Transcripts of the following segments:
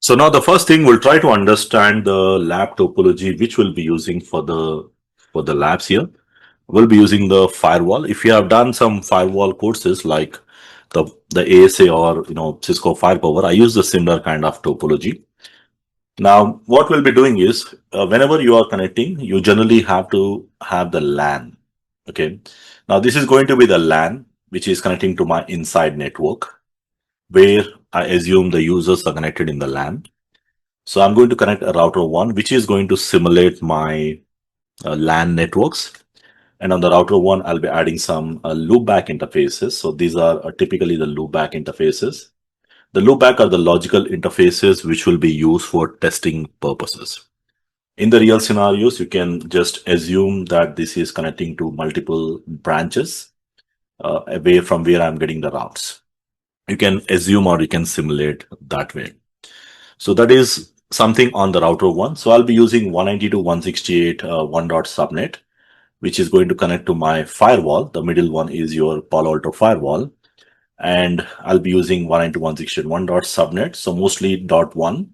So now the first thing we'll try to understand the lab topology which we'll be using for the labs here. We'll be using the firewall. If you have done some firewall courses like the ASA or Cisco Firepower, I use the similar kind of topology. Now what we'll be doing is whenever you are connecting, you generally have to have the LAN. Okay. Now this is going to be the LAN which is connecting to my inside network where I assume the users are connected in the LAN. So I'm going to connect a router 1, which is going to simulate my LAN networks. And on the router 1, I'll be adding some loopback interfaces. So these are typically the loopback interfaces. The loopback are the logical interfaces which will be used for testing purposes. In the real scenarios, you can just assume that this is connecting to multiple branches away from where I'm getting the routes. You can assume or you can simulate that way. So that is something on the router 1. So I'll be using 192.168 1.subnet, which is going to connect to my firewall. The middle one is your Palo Alto firewall. And I'll be using 192.168 1.subnet. So mostly .1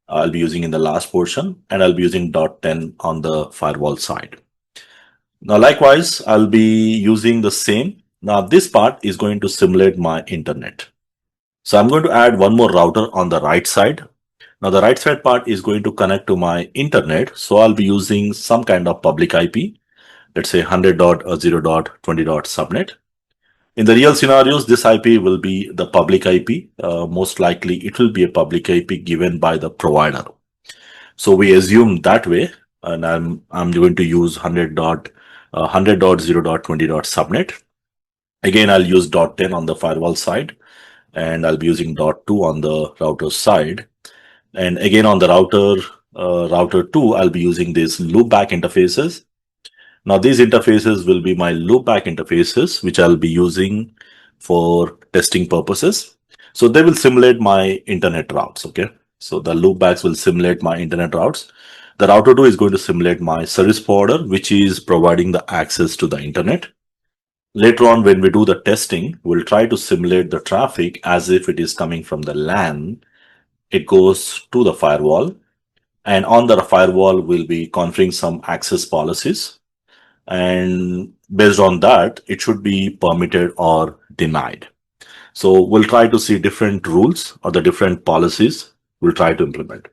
I'll be using in the last portion, and I'll be using .10 on the firewall side. Now, likewise, I'll be using the same. Now, this part is going to simulate my internet. So I'm going to add one more router on the right side. Now the right side part is going to connect to my internet. So I'll be using some kind of public IP, let's say 100.0.20.subnet. In the real scenarios, this IP will be the public IP. Most likely it will be a public IP given by the provider. So we assume that way, and I'm going to use 100.0.20.subnet. Again, I'll use .10 on the firewall side, and I'll be using .2 on the router side. And again, on the router 2, I'll be using these loopback interfaces. Now, these interfaces will be my loopback interfaces, which I'll be using for testing purposes. So they will simulate my internet routes. Okay. So the loopbacks will simulate my internet routes. The router 2 is going to simulate my service provider, which is providing the access to the internet. Later on, when we do the testing, we'll try to simulate the traffic as if it is coming from the LAN. It goes to the firewall, and on the firewall we'll be configuring some access policies, and based on that it should be permitted or denied. So we'll try to see different rules or the different policies we'll try to implement.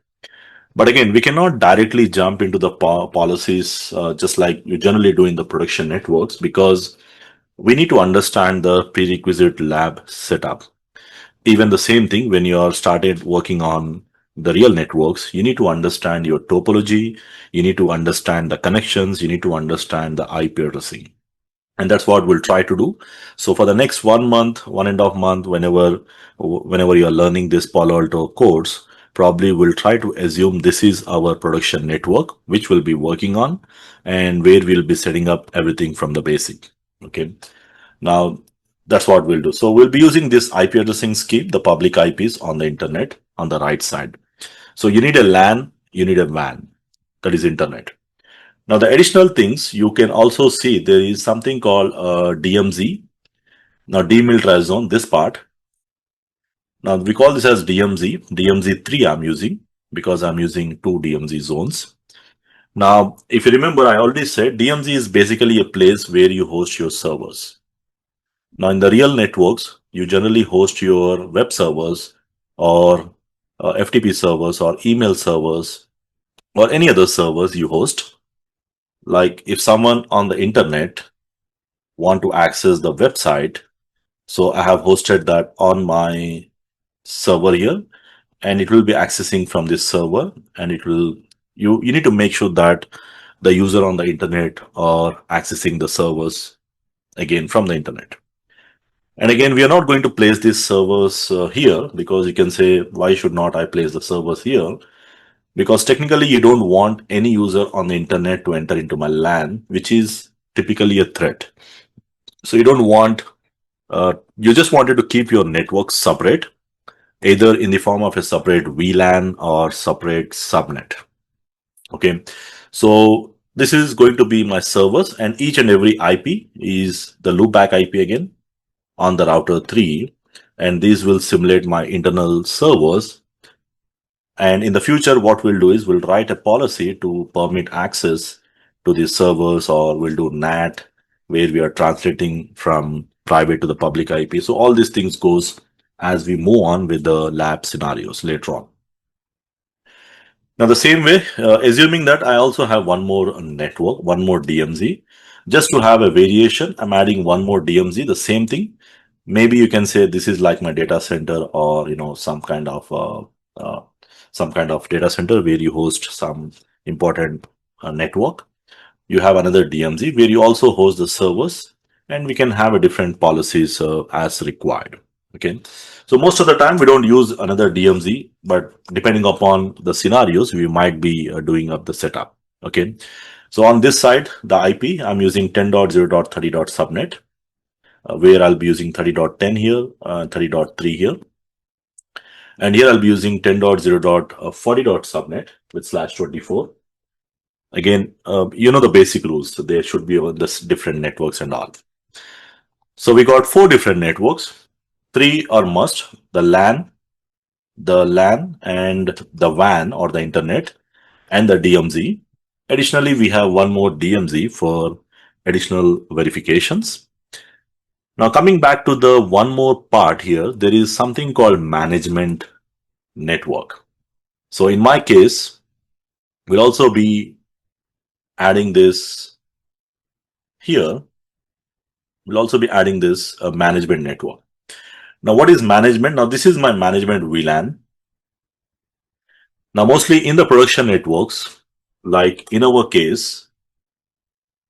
But again, we cannot directly jump into the policies just like you generally do in the production networks, because we need to understand the prerequisite lab setup. Even the same thing, when you are started working on the real networks, you need to understand your topology, you need to understand the connections, you need to understand the IP addressing. And that's what we'll try to do. So for the next 1 month, 1.5 months, whenever you're learning this Palo Alto course, probably we'll try to assume this is our production network, which we'll be working on, and where we'll be setting up everything from the basic. Okay. Now, that's what we'll do. So we'll be using this IP addressing scheme, the public IPs on the internet on the right side. So you need a LAN, you need a WAN, that is internet. Now the additional things you can also see, there is something called DMZ. Now demilitarized zone, this part. Now we call this as DMZ. DMZ3 I'm using because I'm using 2 DMZ zones. Now, if you remember, I already said DMZ is basically a place where you host your servers. Now, in the real networks, you generally host your web servers or FTP servers or email servers or any other servers you host. Like if someone on the internet want to access the website, so I have hosted that on my server here, and it will be accessing from this server, and it will you need to make sure that the user on the internet are accessing the servers again from the internet. And again, we are not going to place these servers here, because you can say, why should not I place the servers here? Because technically you don't want any user on the internet to enter into my LAN, which is typically a threat. So you don't want, you just wanted to keep your network separate, either in the form of a separate VLAN or separate subnet. Okay, so this is going to be my servers, and each and every IP is the loopback IP again on the router 3, and these will simulate my internal servers. And in the future, what we'll do is we'll write a policy to permit access to these servers, or we'll do NAT, where we are translating from private to the public IP. So all these things goes as we move on with the lab scenarios later on. Now, the same way, assuming that I also have one more network, one more DMZ, just to have a variation, I'm adding one more DMZ, the same thing. Maybe you can say this is like my data center, or uh, some kind of data center where you host some important network. You have another DMZ where you also host the servers, and we can have a different policies as required. Okay. So most of the time we don't use another DMZ, but depending upon the scenarios, we might be doing up the setup. Okay. So on this side, the IP, I'm using 10.0.30.subnet, where I'll be using 30.10 here, 30.3 here. And here I'll be using 10.0.40.subnet with /24. Again, you know the basic rules. So there should be this different networks and all. So we got 4 different networks. 3 are must: the LAN, and the WAN, or the internet, and the DMZ. Additionally, we have one more DMZ for additional verifications. Now, coming back to the one more part here, there is something called management network. So in my case, we'll also be adding this here. We'll also be adding this management network. Now, what is management? Now, this is my management VLAN. Now, mostly in the production networks, like in our case,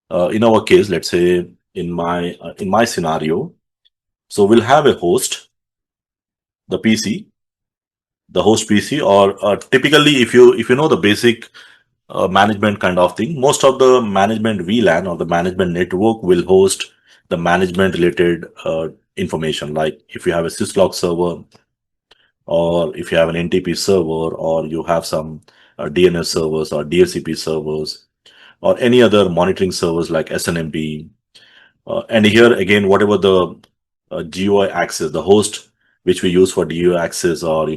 let's say in my scenario, so we'll have a host, the PC, the host PC, or typically, if you know the basic management kind of thing, most of the management VLAN or the management network will host the management related information. Like if you have a syslog server, or if you have an NTP server, or you have some DNS servers or DHCP servers, or any other monitoring servers like SNMP. And here again, whatever the GUI access, the host which we use for GUI access, or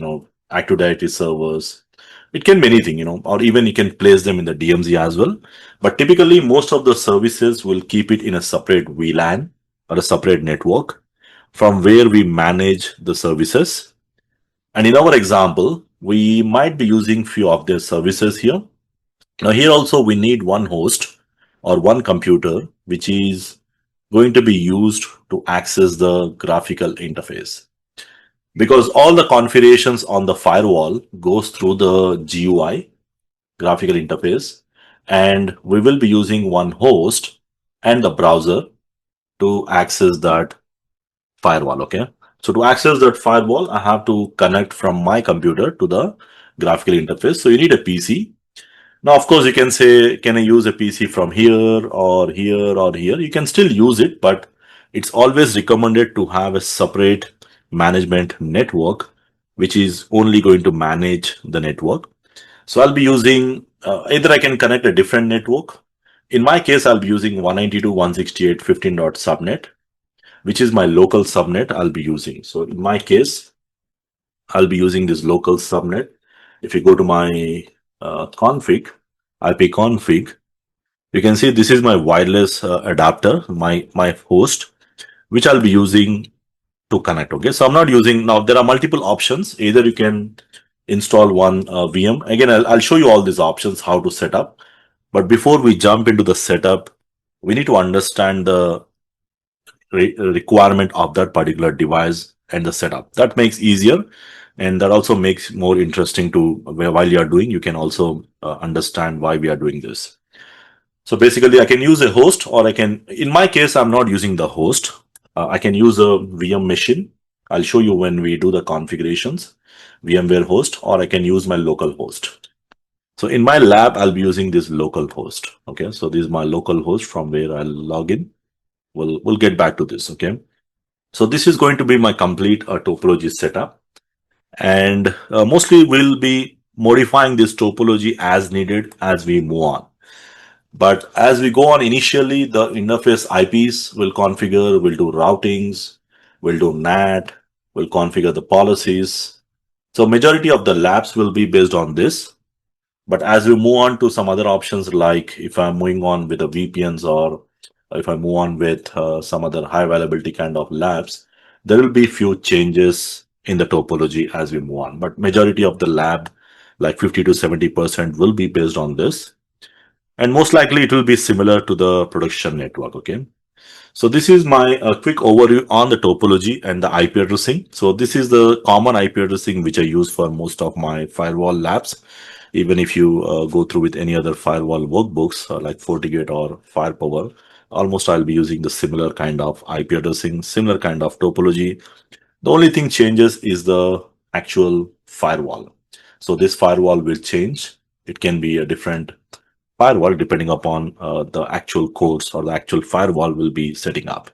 Active Directory servers, it can be anything, or even you can place them in the DMZ as well. But typically, most of the services will keep it in a separate VLAN or a separate network from where we manage the services. And in our example, we might be using few of their services here. Now here also we need one host or one computer which is going to be used to access the graphical interface, because all the configurations on the firewall goes through the GUI, graphical interface, and we will be using one host and the browser to access that firewall. Okay. So to access that firewall, I have to connect from my computer to the graphical interface. So you need a PC. Now, of course, you can say, can I use a PC from here or here or here? You can still use it, but it's always recommended to have a separate management network, which is only going to manage the network. So I'll be using either I can connect a different network. In my case, I'll be using 192.168.15.subnet, which is my local subnet I'll be using. So in my case, I'll be using this local subnet. If you go to my config, IP config, you can see this is my wireless adapter, my host, which I'll be using to connect. Okay, so I'm not using, now there are multiple options. Either you can install one VM. Again, I'll show you all these options, how to set up. But before we jump into the setup, we need to understand the requirement of that particular device and the setup. That makes easier, and that also makes more interesting to while you are doing. You can also understand why we are doing this. So basically, I can use a host, or I can, in my case, I'm not using the host. I can use a VM machine. I'll show you when we do the configurations, VMware host, or I can use my local host. So in my lab, I'll be using this local host. Okay, so this is my local host from where I'll log in. We'll get back to this. Okay, so this is going to be my complete topology setup, and mostly we'll be modifying this topology as needed as we move on. But as we go on, initially the interface IPs will configure, we'll do routings, we'll do NAT, we'll configure the policies, So majority of the labs will be based on this. But as we move on to some other options, like if I'm moving on with the VPNs or if I move on with some other high availability kind of labs, there will be few changes in the topology as we move on. But majority of the lab, like 50 to 70%, will be based on this. And most likely it will be similar to the production network. Okay. So this is my quick overview on the topology and the IP addressing. So this is the common IP addressing which I use for most of my firewall labs. Even if you go through with any other firewall workbooks like FortiGate or Firepower, almost I'll be using the similar kind of IP addressing, similar kind of topology. The only thing changes is the actual firewall. So this firewall will change. It can be a different firewall depending upon the actual codes or the actual firewall will be setting up.